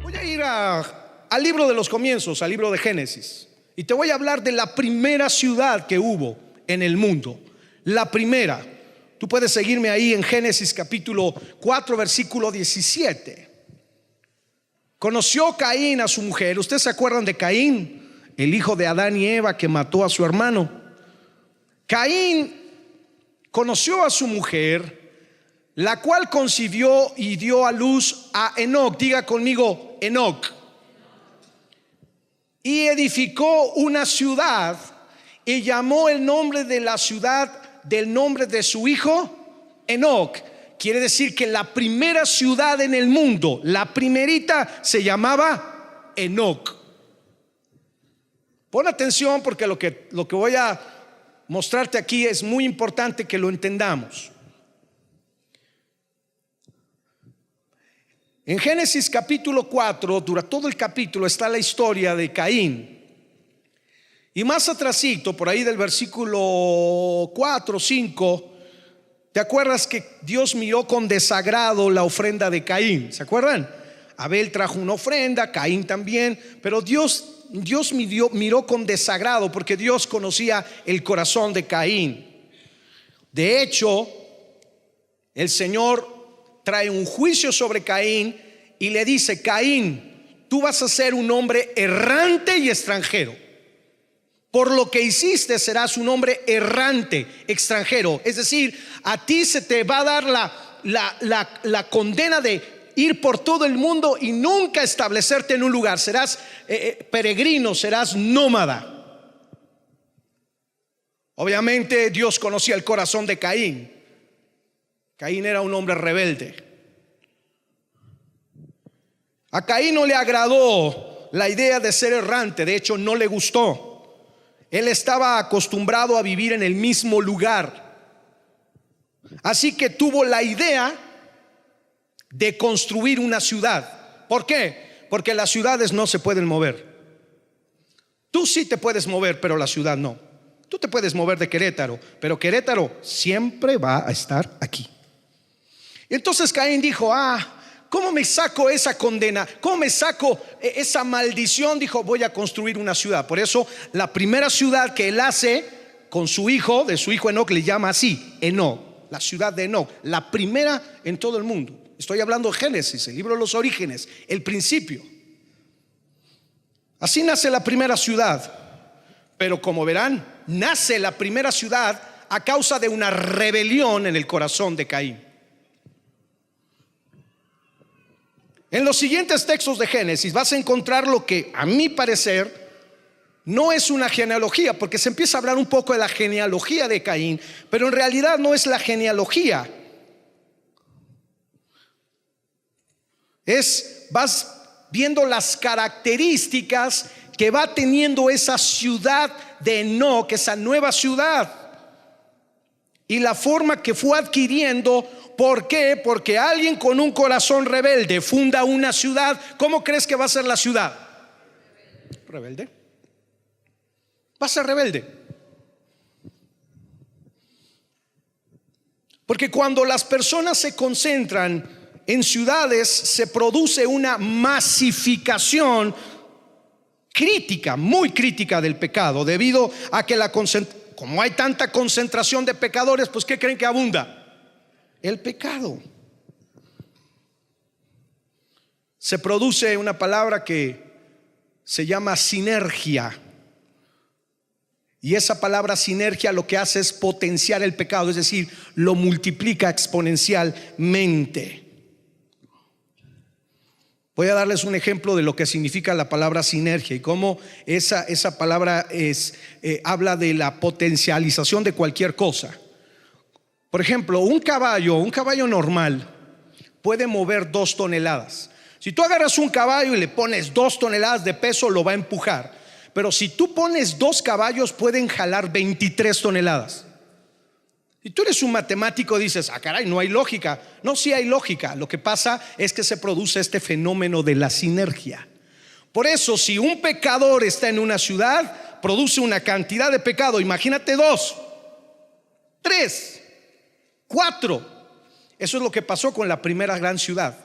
Voy a ir al libro de los comienzos, al libro de Génesis, y te voy a hablar de la primera ciudad que hubo en el mundo. La primera. Tú puedes seguirme ahí en Génesis capítulo 4 versículo 17. Conoció Caín a su mujer. ¿Ustedes se acuerdan de Caín, el hijo de Adán y Eva, que mató a su hermano? Caín conoció a su mujer, la cual concibió y dio a luz a Enoc. Diga conmigo, Enoc. Y edificó una ciudad y llamó el nombre de la ciudad del nombre de su hijo, Enoc. Quiere decir que la primera ciudad en el mundo, la primerita, se llamaba Enoc. Pon atención, porque lo que voy a mostrarte aquí es muy importante que lo entendamos. En Génesis capítulo 4, durante todo el capítulo está la historia de Caín. Y más atrasito, por ahí del versículo 4, 5, ¿te acuerdas que Dios miró con desagrado la ofrenda de Caín? ¿Se acuerdan? Abel trajo una ofrenda, Caín también, pero Dios miró con desagrado porque Dios conocía el corazón de Caín. De hecho, el Señor trae un juicio sobre Caín y le dice: Caín, tú vas a ser un hombre errante y extranjero. Por lo que hiciste serás un hombre errante, extranjero. Es decir, a ti se te va a dar la condena de ir por todo el mundo y nunca establecerte en un lugar. Serás peregrino, serás nómada. Obviamente Dios conocía el corazón de Caín. Caín era un hombre rebelde. A Caín no le agradó la idea de ser errante. De hecho, no le gustó. Él estaba acostumbrado a vivir en el mismo lugar. Así que tuvo la idea de construir una ciudad. ¿Por qué? Porque las ciudades no se pueden mover. Tú sí te puedes mover, pero la ciudad no. Tú te puedes mover de Querétaro, pero Querétaro siempre va a estar aquí. Entonces Caín dijo: ¿cómo me saco esa condena? ¿Cómo me saco esa maldición? Dijo: voy a construir una ciudad. Por eso la primera ciudad que él hace con su hijo, de su hijo Enoc, le llama así, Enoc, la ciudad de Enoc, la primera en todo el mundo. Estoy hablando de Génesis, el libro de los orígenes, el principio. Así nace la primera ciudad. Pero como verán, nace la primera ciudad a causa de una rebelión en el corazón de Caín. En los siguientes textos de Génesis vas a encontrar lo que, a mi parecer, no es una genealogía, porque se empieza a hablar un poco de la genealogía de Caín, pero en realidad no es la genealogía. Vas viendo las características que va teniendo esa ciudad de Enoc, esa nueva ciudad, y la forma que fue adquiriendo. ¿Por qué? Porque alguien con un corazón rebelde funda una ciudad. ¿Cómo crees que va a ser la ciudad? Rebelde. Va a ser rebelde. Porque cuando las personas se concentran en ciudades, se produce una masificación crítica, muy crítica del pecado, debido a que como hay tanta concentración de pecadores, pues ¿qué creen que abunda? El pecado. Se produce una palabra que se llama sinergia. Y esa palabra sinergia lo que hace es potenciar el pecado, es decir, lo multiplica exponencialmente. Voy a darles un ejemplo de lo que significa la palabra sinergia y cómo esa palabra habla de la potencialización de cualquier cosa. Por ejemplo, un caballo normal puede mover 2 toneladas. Si tú agarras un caballo y le pones 2 toneladas de peso, lo va a empujar. Pero si tú pones 2 caballos, pueden jalar 23 toneladas. Si tú eres un matemático, dices: caray, no hay lógica. No, sí hay lógica. Lo que pasa es que se produce este fenómeno de la sinergia. Por eso, si un pecador está en una ciudad, produce una cantidad de pecado. Imagínate 2, 3, 4. Eso es lo que pasó con la primera gran ciudad.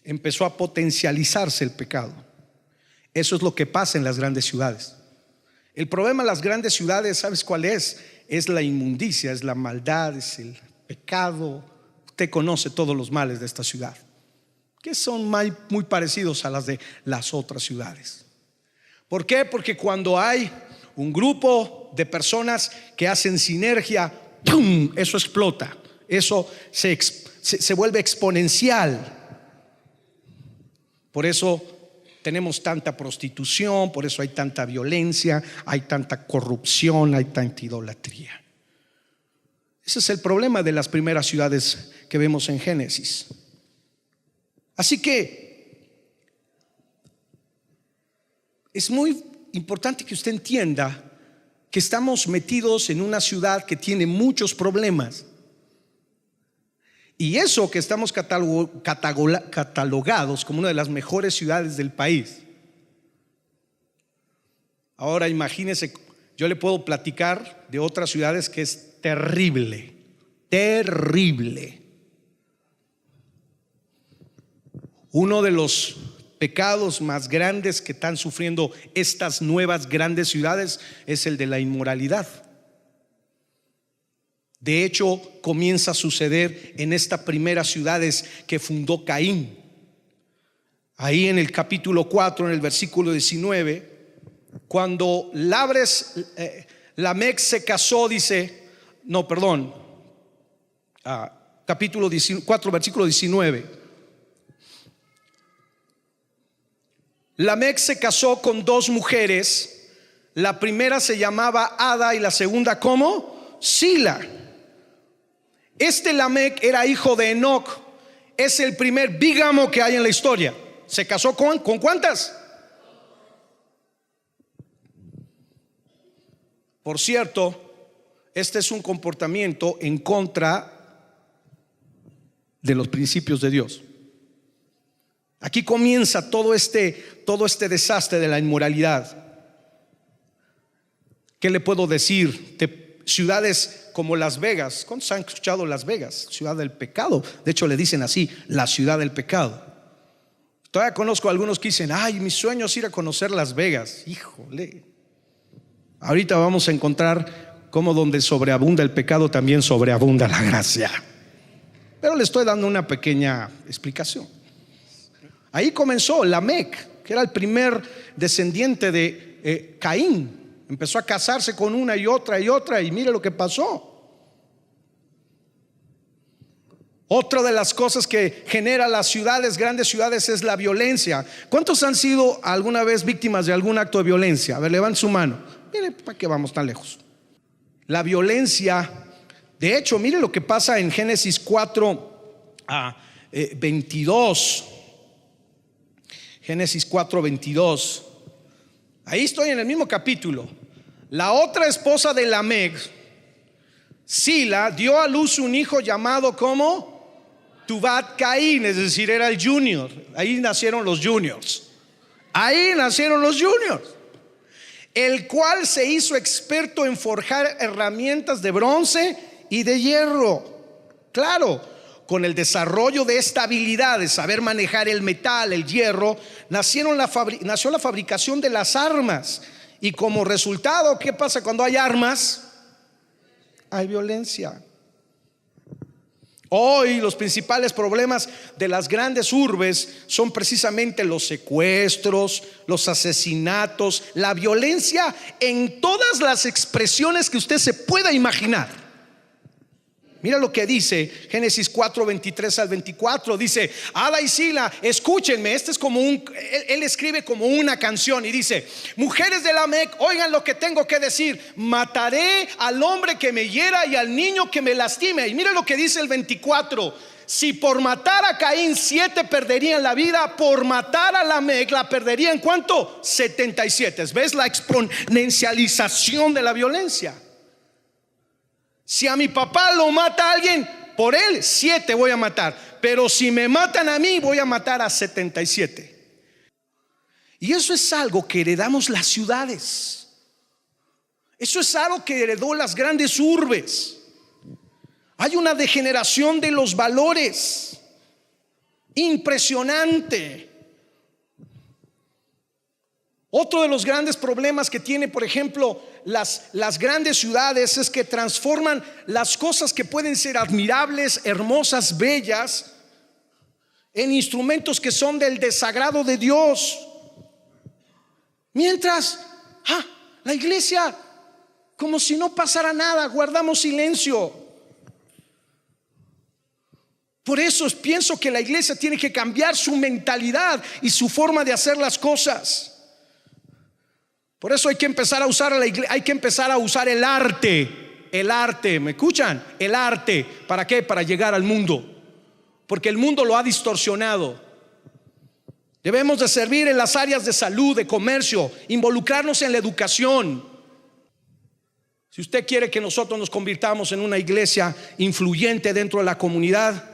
empezó a potencializarse el pecado. Eso es lo que pasa en las grandes ciudades. El problema en las grandes ciudades, ¿sabes cuál es? Es la inmundicia, es la maldad, es el pecado. Usted conoce todos los males de esta ciudad, que son muy parecidos a las de las otras ciudades. ¿Por qué? Porque cuando hay un grupo de personas que hacen sinergia, ¡pum!, eso explota, eso se vuelve exponencial. Por eso tenemos tanta prostitución, por eso hay tanta violencia, hay tanta corrupción, hay tanta idolatría. Ese es el problema de las primeras ciudades que vemos en Génesis. Así que es muy importante que usted entienda que estamos metidos en una ciudad que tiene muchos problemas. Y eso que estamos catalogados como una de las mejores ciudades del país. Ahora imagínese, yo le puedo platicar de otras ciudades que es terrible, terrible. Uno de los pecados más grandes que están sufriendo estas nuevas grandes ciudades es el de la inmoralidad. De hecho, comienza a suceder en estas primeras ciudades que fundó Caín. Ahí en el capítulo 4, en el versículo 19, cuando Lamec se casó, dice, no, perdón, capítulo 4, versículo 19. Lamec se casó con dos mujeres. La primera se llamaba Ada y la segunda, ¿cómo? Sila. Este Lamec era hijo de Enoc. Es el primer bígamo que hay en la historia. ¿Se casó con cuántas? Por cierto, este es un comportamiento en contra de los principios de Dios. Aquí comienza todo este desastre de la inmoralidad. ¿Qué le puedo decir? Ciudades como Las Vegas. ¿Cuántos han escuchado Las Vegas? Ciudad del pecado. De hecho le dicen así, la ciudad del pecado. Todavía conozco a algunos que dicen, ay, mi sueño es ir a conocer Las Vegas. Híjole. Ahorita vamos a encontrar cómo donde sobreabunda el pecado también sobreabunda la gracia. Pero le estoy dando una pequeña explicación. Ahí comenzó Lamec, que era el primer descendiente de Caín. Empezó a casarse con una y otra y mire lo que pasó. Otra de las cosas que genera las ciudades, grandes ciudades, es la violencia. ¿Cuántos han sido alguna vez víctimas de algún acto de violencia? A ver, levanten su mano. Mire, ¿para qué vamos tan lejos? La violencia, de hecho, mire lo que pasa en Génesis 4, 22. Génesis 4, 22. Ahí estoy en el mismo capítulo. La otra esposa de Lamec, Sila, dio a luz un hijo llamado como Tubat Caín, es decir, era el junior. Ahí nacieron los juniors. El cual se hizo experto en forjar herramientas de bronce y de hierro. Claro, con el desarrollo de esta habilidad de saber manejar el metal, el hierro, nació la fabricación de las armas. Y como resultado, ¿qué pasa cuando hay armas? Hay violencia. Hoy los principales problemas de las grandes urbes son precisamente los secuestros, los asesinatos, la violencia en todas las expresiones que usted se pueda imaginar. Mira lo que dice Génesis 4, 23 al 24. Dice, Ada y Sila, escúchenme. Este es como él escribe como una canción y dice, mujeres de Lamec, oigan lo que tengo que decir. Mataré al hombre que me hiera y al niño que me lastime. Y mira lo que dice el 24. Si por matar a Caín 7 perderían la vida, por matar a Lamec la perderían, ¿cuánto? 77. ¿Ves la exponencialización de la violencia? Si a mi papá lo mata alguien, por él 7 voy a matar. Pero si me matan a mí, voy a matar a 77. Y eso es algo que heredamos las ciudades. Eso es algo que heredó las grandes urbes. Hay una degeneración de los valores. Impresionante. Otro de los grandes problemas que tiene, por ejemplo, las grandes ciudades es que transforman las cosas que pueden ser admirables, hermosas, bellas, en instrumentos que son del desagrado de Dios. Mientras, la iglesia, como si no pasara nada, guardamos silencio. Por eso pienso que la iglesia tiene que cambiar su mentalidad y su forma de hacer las cosas. Por eso hay que empezar a usar hay que empezar a usar el arte, ¿me escuchan? El arte, ¿para qué? Para llegar al mundo, porque el mundo lo ha distorsionado. Debemos de servir en las áreas de salud, de comercio, involucrarnos en la educación. Si usted quiere que nosotros nos convirtamos en una iglesia influyente dentro de la comunidad,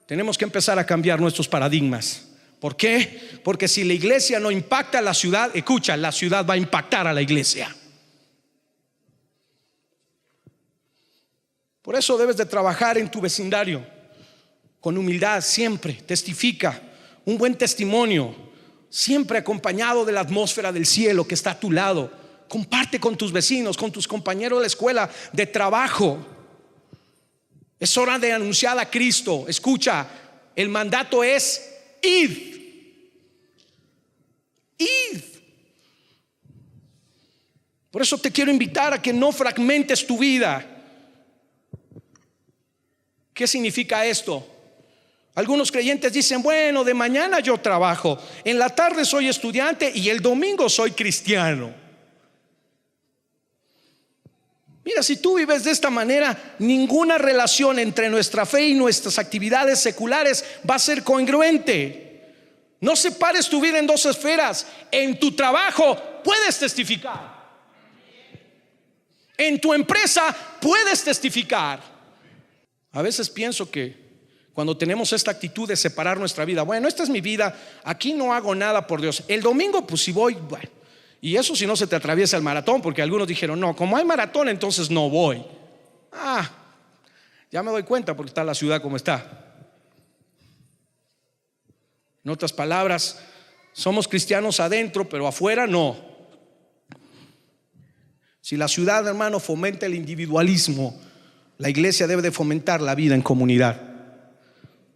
tenemos que empezar a cambiar nuestros paradigmas. ¿Por qué? Porque si la iglesia no impacta a la ciudad, escucha, la ciudad va a impactar a la iglesia. Por eso debes de trabajar en tu vecindario con humildad, siempre testifica un buen testimonio, siempre acompañado de la atmósfera del cielo que está a tu lado. Comparte con tus vecinos, con tus compañeros de la escuela, de trabajo. Es hora de anunciar a Cristo. Escucha, el mandato es id. Por eso te quiero invitar a que no fragmentes tu vida. ¿Qué significa esto? Algunos creyentes dicen: bueno, de mañana yo trabajo, en la tarde soy estudiante y el domingo soy cristiano. Mira, si tú vives de esta manera, ninguna relación entre nuestra fe y nuestras actividades seculares va a ser congruente. No separes tu vida en dos esferas. En tu trabajo puedes testificar, en tu empresa puedes testificar. A veces pienso que cuando tenemos esta actitud de separar nuestra vida, bueno, esta es mi vida, aquí no hago nada por Dios. El domingo pues si voy, bueno, y eso si no se te atraviesa el maratón, porque algunos dijeron: no, como hay maratón entonces no voy. Ya me doy cuenta porque está la ciudad como está. En otras palabras, somos cristianos adentro, pero afuera no. Si la ciudad, hermano, fomenta el individualismo, la iglesia debe de fomentar la vida en comunidad.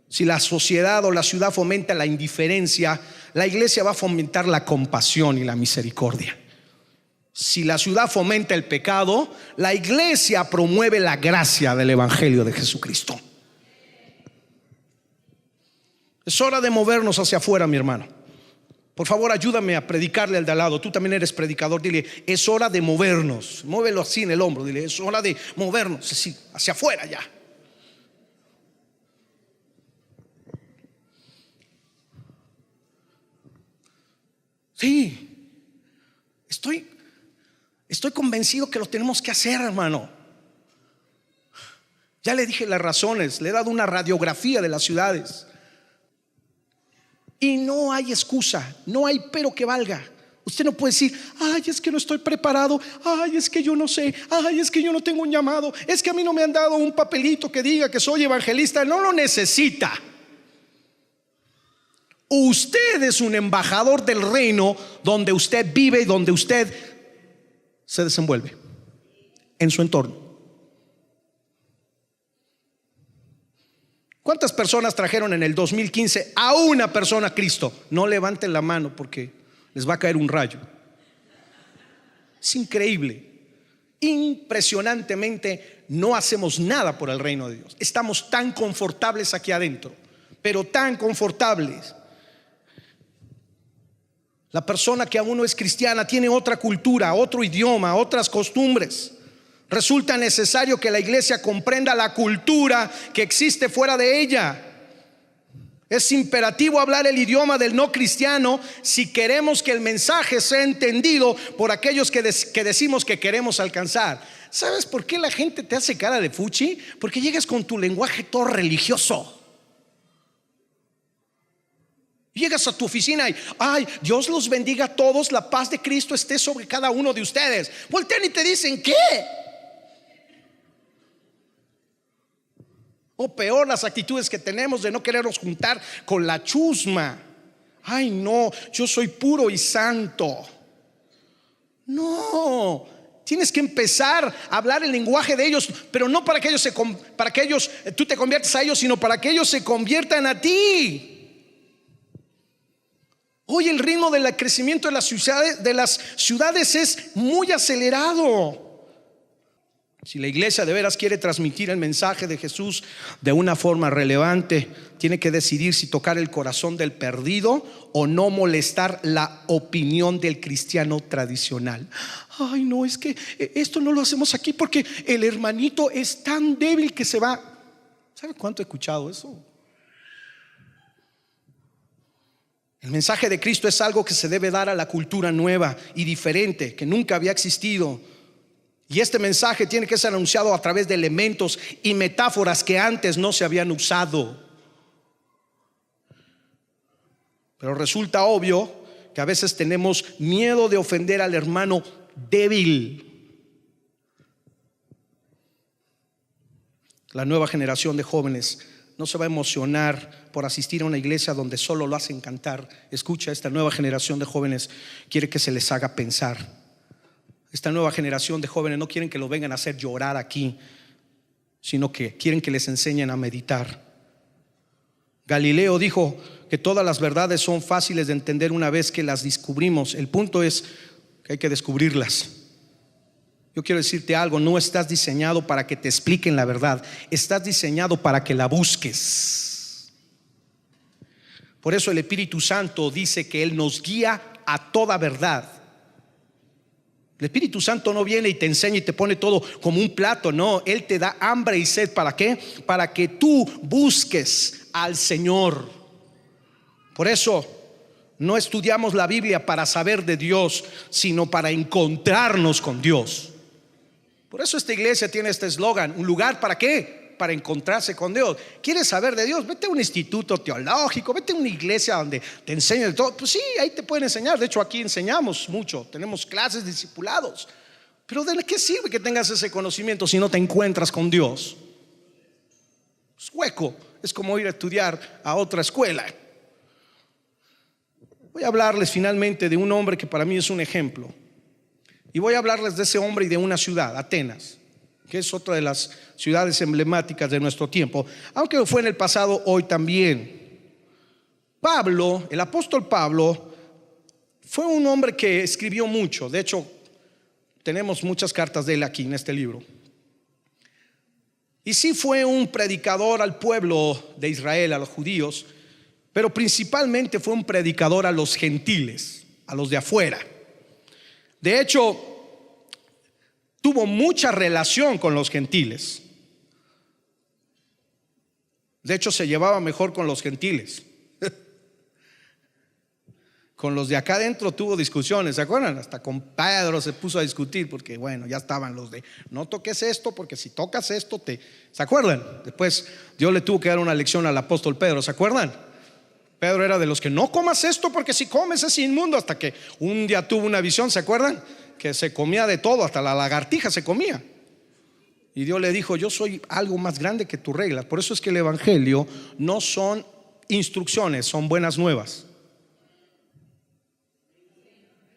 Si la sociedad o la ciudad fomenta la indiferencia, la iglesia va a fomentar la compasión y la misericordia. Si la ciudad fomenta el pecado, la iglesia promueve la gracia del evangelio de Jesucristo. Es hora de movernos hacia afuera, mi hermano. Por favor, ayúdame a predicarle al de al lado. Tú también eres predicador. Dile: es hora de movernos. Muévelo así en el hombro. Dile: es hora de movernos así, hacia afuera ya. Sí, estoy convencido que lo tenemos que hacer, hermano. Ya le dije las razones, le he dado una radiografía de las ciudades. Y no hay excusa, no hay pero que valga. Usted no puede decir: ay, es que no estoy preparado, ay, es que yo no sé, ay, es que yo no tengo un llamado, es que a mí no me han dado un papelito que diga que soy evangelista. No lo necesita. Usted es un embajador del reino donde usted vive y donde usted se desenvuelve en su entorno. ¿Cuántas personas trajeron en el 2015 a una persona a Cristo? No levanten la mano porque les va a caer un rayo. Es increíble. Impresionantemente no hacemos nada por el reino de Dios. Estamos tan confortables aquí adentro, pero tan confortables. La persona que aún no es cristiana tiene otra cultura, otro idioma, otras costumbres. Resulta necesario que la iglesia comprenda la cultura que existe fuera de ella. Es imperativo hablar el idioma del no cristiano si queremos que el mensaje sea entendido por aquellos que decimos que queremos alcanzar. ¿Sabes por qué la gente te hace cara de fuchi? Porque llegas con tu lenguaje todo religioso. Llegas a tu oficina y: ay, Dios los bendiga a todos, la paz de Cristo esté sobre cada uno de ustedes. Voltean y te dicen: ¿qué? O peor, las actitudes que tenemos de no querernos juntar con la chusma. Ay, no, yo soy puro y santo. No, tienes que empezar a hablar el lenguaje de ellos, pero no para que ellos tú te conviertas a ellos, sino para que ellos se conviertan a ti. Hoy el ritmo del crecimiento de las ciudades es muy acelerado. Si la iglesia de veras quiere transmitir el mensaje de Jesús de una forma relevante, tiene que decidir si tocar el corazón del perdido o no molestar la opinión del cristiano tradicional. Ay, no, es que esto no lo hacemos aquí porque el hermanito es tan débil que se va. ¿Sabe cuánto he escuchado eso? El mensaje de Cristo es algo que se debe dar a la cultura nueva y diferente, que nunca había existido. Y este mensaje tiene que ser anunciado a través de elementos y metáforas que antes no se habían usado. Pero resulta obvio que a veces tenemos miedo de ofender al hermano débil. La nueva generación de jóvenes no se va a emocionar por asistir a una iglesia donde solo lo hacen cantar. Escucha, esta nueva generación de jóvenes quiere que se les haga pensar. Esta nueva generación de jóvenes no quieren que lo vengan a hacer llorar aquí, sino que quieren que les enseñen a meditar. Galileo dijo que todas las verdades son fáciles de entender una vez que las descubrimos. El punto es que hay que descubrirlas. Yo quiero decirte algo, no estás diseñado para que te expliquen la verdad, estás diseñado para que la busques. Por eso el Espíritu Santo dice que Él nos guía a toda verdad. El Espíritu Santo no viene y te enseña y te pone todo como un plato, no, Él te da hambre y sed. ¿Para qué? Para que tú busques al Señor. Por eso no estudiamos la Biblia para saber de Dios, sino para encontrarnos con Dios. Por eso esta iglesia tiene este eslogan: un lugar ¿para qué? Para encontrarse con Dios. ¿Quieres saber de Dios? Vete a un instituto teológico, vete a una iglesia donde te enseñen de todo. Pues sí, ahí te pueden enseñar. De hecho, aquí enseñamos mucho, tenemos clases de discipulados. Pero ¿de qué sirve que tengas ese conocimiento si no te encuentras con Dios? Es hueco, es como ir a estudiar a otra escuela. Voy a hablarles finalmente de un hombre que para mí es un ejemplo. Y voy a hablarles de ese hombre y de una ciudad, Atenas, que es otra de las ciudades emblemáticas de nuestro tiempo, aunque fue en el pasado, hoy también. Pablo, el apóstol Pablo, fue un hombre que escribió mucho. De hecho, tenemos muchas cartas de él aquí en este libro. Y sí fue un predicador al pueblo de Israel, a los judíos, pero principalmente fue un predicador a los gentiles, a los de afuera. De hecho, tuvo mucha relación con los gentiles. De hecho, se llevaba mejor con los gentiles. Con los de acá adentro tuvo discusiones, ¿se acuerdan? Hasta con Pedro se puso a discutir porque, bueno, ya estaban los de no toques esto porque si tocas esto ¿se acuerdan? Después Dios le tuvo que dar una lección al apóstol Pedro, ¿se acuerdan? Pedro era de los que no comas esto porque si comes es inmundo, hasta que un día tuvo una visión, ¿se acuerdan? Que se comía de todo, hasta la lagartija se comía. Y Dios le dijo: yo soy algo más grande que tus reglas. Por eso es que el evangelio no son instrucciones, son buenas nuevas.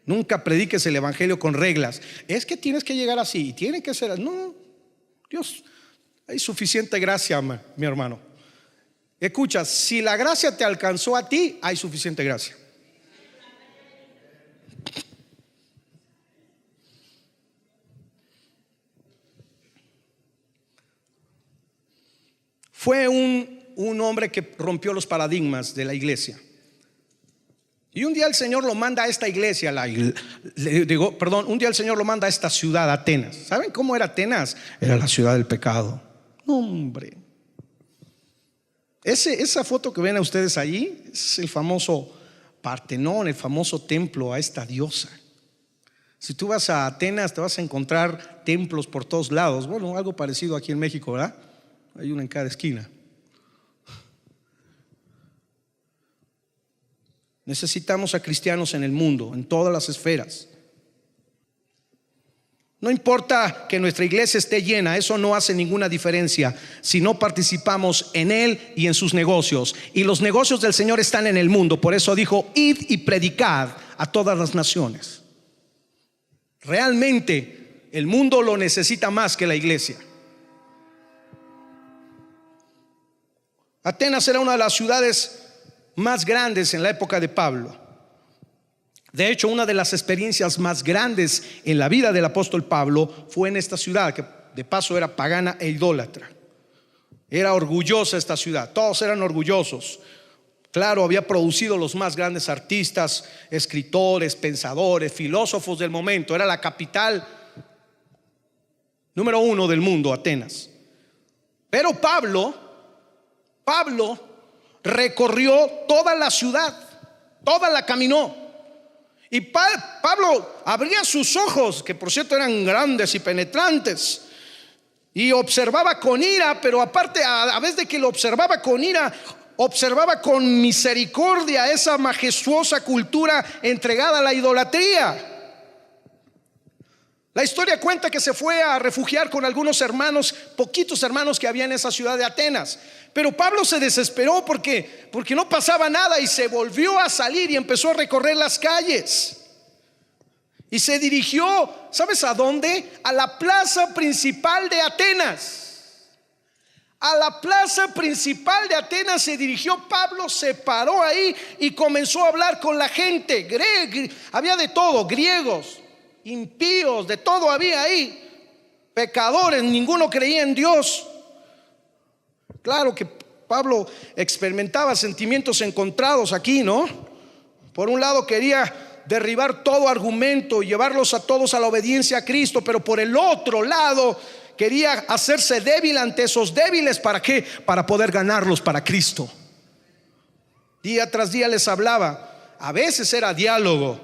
Nunca prediques el evangelio con reglas. Es que tienes que llegar así y tiene que ser así. No, Dios, hay suficiente gracia, mi hermano. Escucha, si la gracia te alcanzó a ti, hay suficiente gracia. Fue un hombre que rompió los paradigmas de la iglesia. Y un día el Señor lo manda a esta iglesia, un día el Señor lo manda a esta ciudad, Atenas. ¿Saben cómo era Atenas? Era la ciudad del pecado. Hombre. Esa foto que ven a ustedes allí es el famoso Partenón, el famoso templo a esta diosa. Si tú vas a Atenas te vas a encontrar templos por todos lados. Bueno, algo parecido aquí en México, ¿verdad? Hay uno en cada esquina. Necesitamos a cristianos en el mundo, en todas las esferas. No importa que nuestra iglesia esté llena, eso no hace ninguna diferencia si no participamos en Él y en sus negocios. Y los negocios del Señor están en el mundo. Por eso dijo: id y predicad a todas las naciones. Realmente el mundo lo necesita más que la iglesia. Atenas era una de las ciudades más grandes en la época de Pablo. De hecho, una de las experiencias más grandes en la vida del apóstol Pablo fue en esta ciudad, que de paso era pagana e idólatra. Era orgullosa esta ciudad, todos eran orgullosos. Claro, había producido los más grandes artistas, escritores, pensadores, filósofos del momento. Era la capital número 1 del mundo, Atenas. Pero Pablo recorrió toda la ciudad, toda la caminó. Y Pablo abría sus ojos, que por cierto eran grandes y penetrantes, y observaba con ira. Pero aparte, a vez de que lo observaba con ira, observaba con misericordia esa majestuosa cultura entregada a la idolatría. La historia cuenta que se fue a refugiar con algunos hermanos, poquitos hermanos que había en esa ciudad de Atenas. Pero Pablo se desesperó porque no pasaba nada, y se volvió a salir y empezó a recorrer las calles. Y se dirigió, ¿sabes a dónde? A la plaza principal de Atenas. A la plaza principal de Atenas se dirigió Pablo, se paró ahí y comenzó a hablar con la gente. Había de todo, griegos, impíos, de todo había ahí, pecadores, ninguno creía en Dios. Claro que Pablo experimentaba sentimientos encontrados aquí, ¿no? Por un lado quería derribar todo argumento y llevarlos a todos a la obediencia a Cristo, pero por el otro lado quería hacerse débil ante esos débiles. ¿Para qué? Para poder ganarlos para Cristo. Día tras día les hablaba. A veces era diálogo,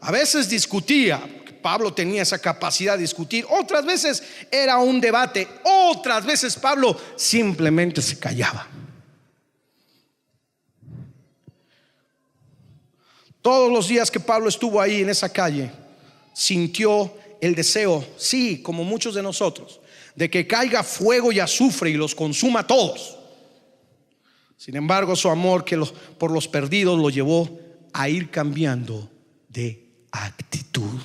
a veces discutía. Pablo tenía esa capacidad de discutir. Otras veces era un debate. Otras veces Pablo simplemente se callaba. Todos los días que Pablo estuvo ahí en esa calle, sintió el deseo, sí, como muchos de nosotros, de que caiga fuego y azufre y los consuma a todos. Sin embargo, su amor por los perdidos lo llevó a ir cambiando de actitud.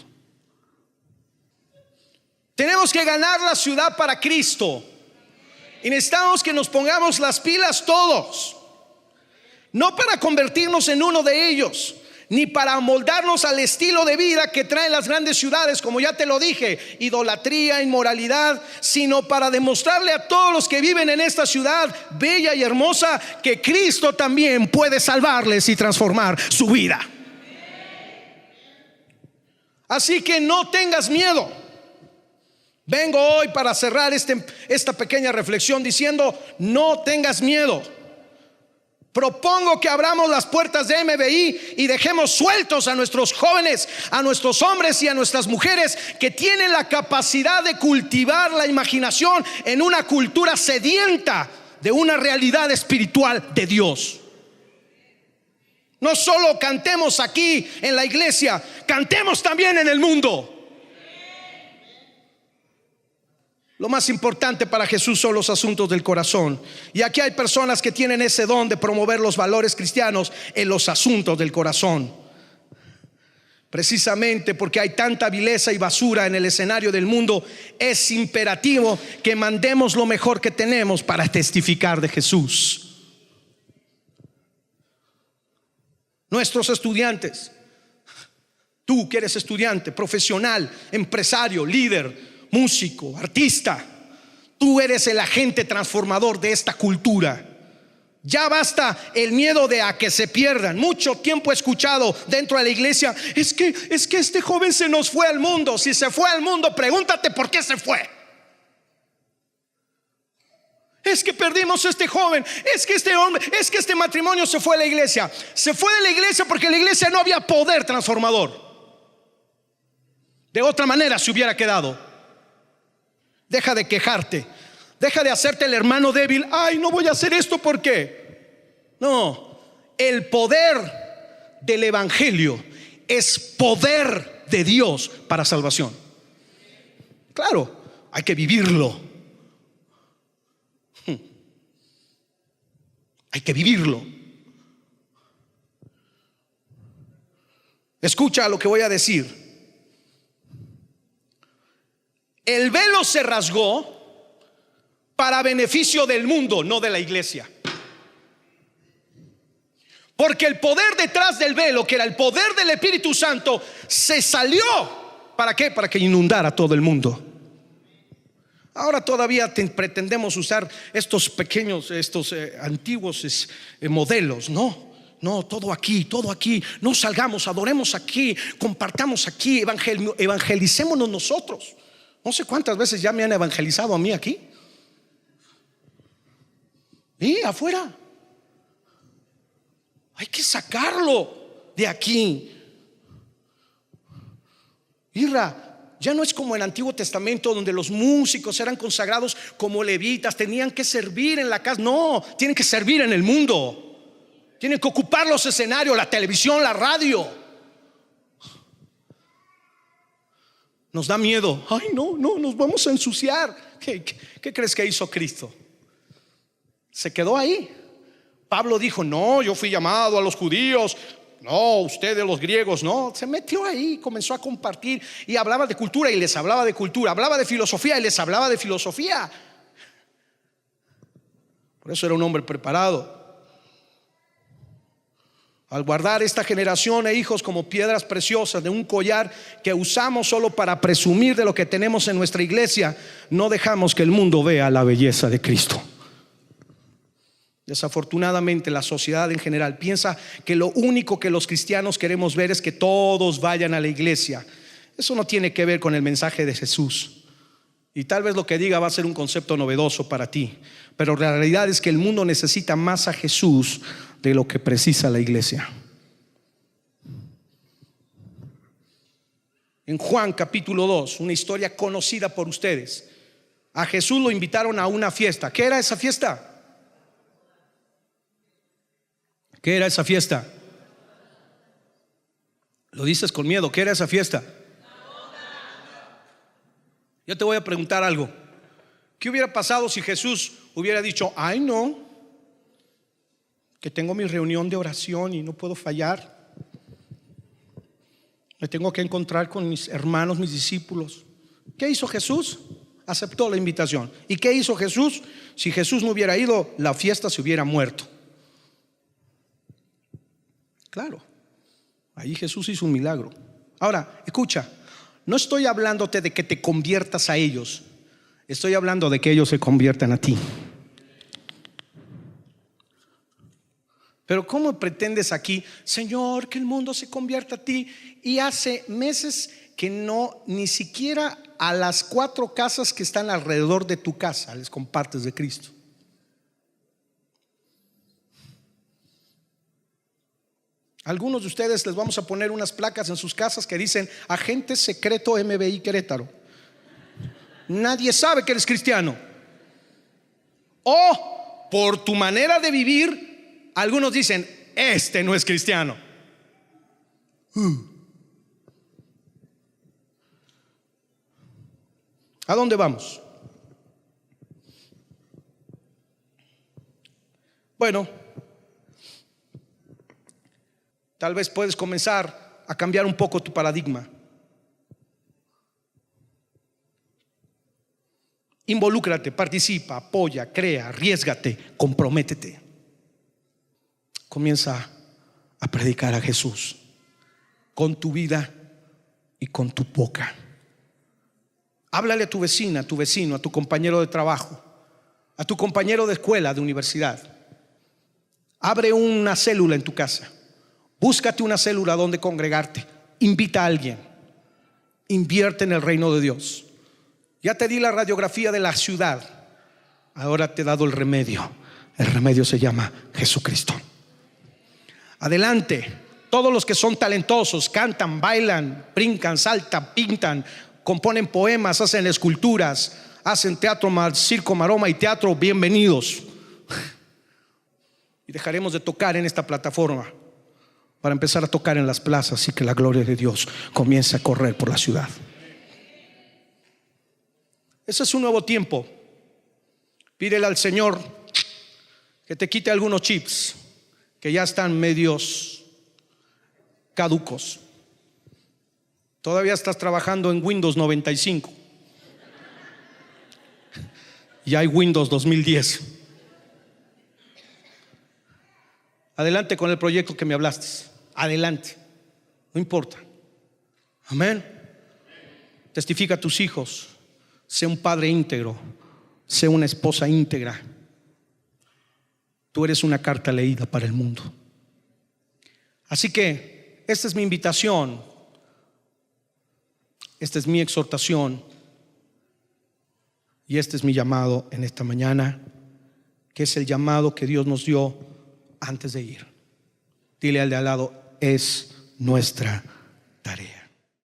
Tenemos que ganar la ciudad para Cristo, y necesitamos que nos pongamos las pilas todos, no para convertirnos en uno de ellos, ni para amoldarnos al estilo de vida que traen las grandes ciudades, como ya te lo dije, idolatría, inmoralidad, sino para demostrarle a todos los que viven en esta ciudad bella y hermosa que Cristo también puede salvarles y transformar su vida. Así que no tengas miedo. Vengo hoy para cerrar esta pequeña reflexión diciendo: no tengas miedo. Propongo que abramos las puertas de MBI y dejemos sueltos a nuestros jóvenes, a nuestros hombres y a nuestras mujeres que tienen la capacidad de cultivar la imaginación en una cultura sedienta de una realidad espiritual de Dios. No solo cantemos aquí en la iglesia, cantemos también en el mundo. Lo más importante para Jesús son los asuntos del corazón. Y aquí hay personas que tienen ese don de promover los valores cristianos en los asuntos del corazón. Precisamente porque hay tanta vileza y basura en el escenario del mundo, es imperativo que mandemos lo mejor que tenemos para testificar de Jesús. Nuestros estudiantes, tú que eres estudiante, profesional, empresario, líder, músico, artista, tú eres el agente transformador de esta cultura. Ya basta el miedo de a que se pierdan. Mucho tiempo he escuchado dentro de la iglesia: es que este joven se nos fue al mundo. Si se fue al mundo, pregúntate por qué se fue. Es que perdimos a este joven, es que este hombre, es que este matrimonio se fue a la iglesia. Se fue de la iglesia porque en la iglesia no había poder transformador. De otra manera se hubiera quedado. Deja de quejarte, deja de hacerte el hermano débil. Ay, no voy a hacer esto, ¿por qué? No, el poder del evangelio es poder de Dios para salvación. Claro, hay que vivirlo. Hay que vivirlo. Escucha lo que voy a decir. El velo se rasgó para beneficio del mundo, no de la iglesia. Porque el poder detrás del velo, que era el poder del Espíritu Santo, se salió. ¿Para qué? Para que inundara todo el mundo. Ahora todavía pretendemos usar estos pequeños, antiguos modelos. No, todo aquí, no salgamos, adoremos aquí, compartamos aquí, evangelicémonos nosotros. No sé cuántas veces ya me han evangelizado a mí aquí y afuera. Hay que sacarlo de aquí. Irra, ya no es como en el Antiguo Testamento, donde los músicos eran consagrados como levitas, tenían que servir en la casa. No, tienen que servir en el mundo. Tienen que ocupar los escenarios, la televisión, la radio. Nos da miedo. Ay, no, nos vamos a ensuciar. ¿Qué crees que hizo Cristo? Se quedó ahí. Pablo dijo: no, yo fui llamado a los judíos. No, ustedes los griegos. No, se metió ahí, comenzó a compartir y hablaba de cultura y les hablaba de cultura, hablaba de filosofía y les hablaba de filosofía. Por eso era un hombre preparado. Al guardar esta generación e hijos como piedras preciosas de un collar que usamos solo para presumir de lo que tenemos en nuestra iglesia, no dejamos que el mundo vea la belleza de Cristo. Desafortunadamente la sociedad en general piensa que lo único que los cristianos queremos ver es que todos vayan a la iglesia. Eso no tiene que ver con el mensaje de Jesús. Y tal vez lo que diga va a ser un concepto novedoso para ti, pero la realidad es que el mundo necesita más a Jesús de lo que precisa la iglesia. En Juan capítulo 2, una historia conocida por ustedes, a Jesús lo invitaron a una fiesta. ¿Qué era esa fiesta? ¿Qué era esa fiesta? Lo dices con miedo. ¿Qué era esa fiesta? Yo te voy a preguntar algo. ¿Qué hubiera pasado si Jesús hubiera dicho: ay, no, que tengo mi reunión de oración y no puedo fallar, me tengo que encontrar con mis hermanos, mis discípulos? ¿Qué hizo Jesús? Aceptó la invitación. ¿Y qué hizo Jesús? Si Jesús no hubiera ido, la fiesta se hubiera muerto. Claro, ahí Jesús hizo un milagro. Ahora, escucha, no estoy hablándote de que te conviertas a ellos, estoy hablando de que ellos se conviertan a ti. Pero ¿cómo pretendes aquí, Señor, que el mundo se convierta a ti? Y hace meses que no, ni siquiera a las 4 casas que están alrededor de tu casa les compartes de Cristo. Algunos de ustedes les vamos a poner unas placas en sus casas que dicen: agente secreto MBI Querétaro. Nadie sabe que eres cristiano. O por tu manera de vivir, algunos dicen: este no es cristiano. ¿A dónde vamos? Bueno, tal vez puedes comenzar a cambiar un poco tu paradigma. Involúcrate, participa, apoya, crea, arriésgate, comprométete. Comienza a predicar a Jesús con tu vida y con tu boca. Háblale a tu vecina, a tu vecino, a tu compañero de trabajo, a tu compañero de escuela, de universidad. Abre una célula en tu casa. Búscate una célula donde congregarte. Invita a alguien. Invierte en el reino de Dios. Ya te di la radiografía de la ciudad. Ahora te he dado el remedio. El remedio se llama Jesucristo. Adelante. Todos los que son talentosos, cantan, bailan, brincan, saltan, pintan, componen poemas, hacen esculturas, hacen teatro, circo, maroma y teatro, bienvenidos. Y dejaremos de tocar en esta plataforma para empezar a tocar en las plazas y que la gloria de Dios comience a correr por la ciudad. Ese es un nuevo tiempo. Pídele al Señor que te quite algunos chips que ya están medios caducos. Todavía estás trabajando en Windows 95 y hay Windows 2010. Adelante con el proyecto que me hablaste. Adelante, no importa. Amén. Testifica a tus hijos. Sé un padre íntegro. Sé una esposa íntegra. Tú eres una carta leída para el mundo. Así que esta es mi invitación. Esta es mi exhortación. Y este es mi llamado en esta mañana, que es el llamado que Dios nos dio antes de ir. Dile al de al lado: es nuestra tarea.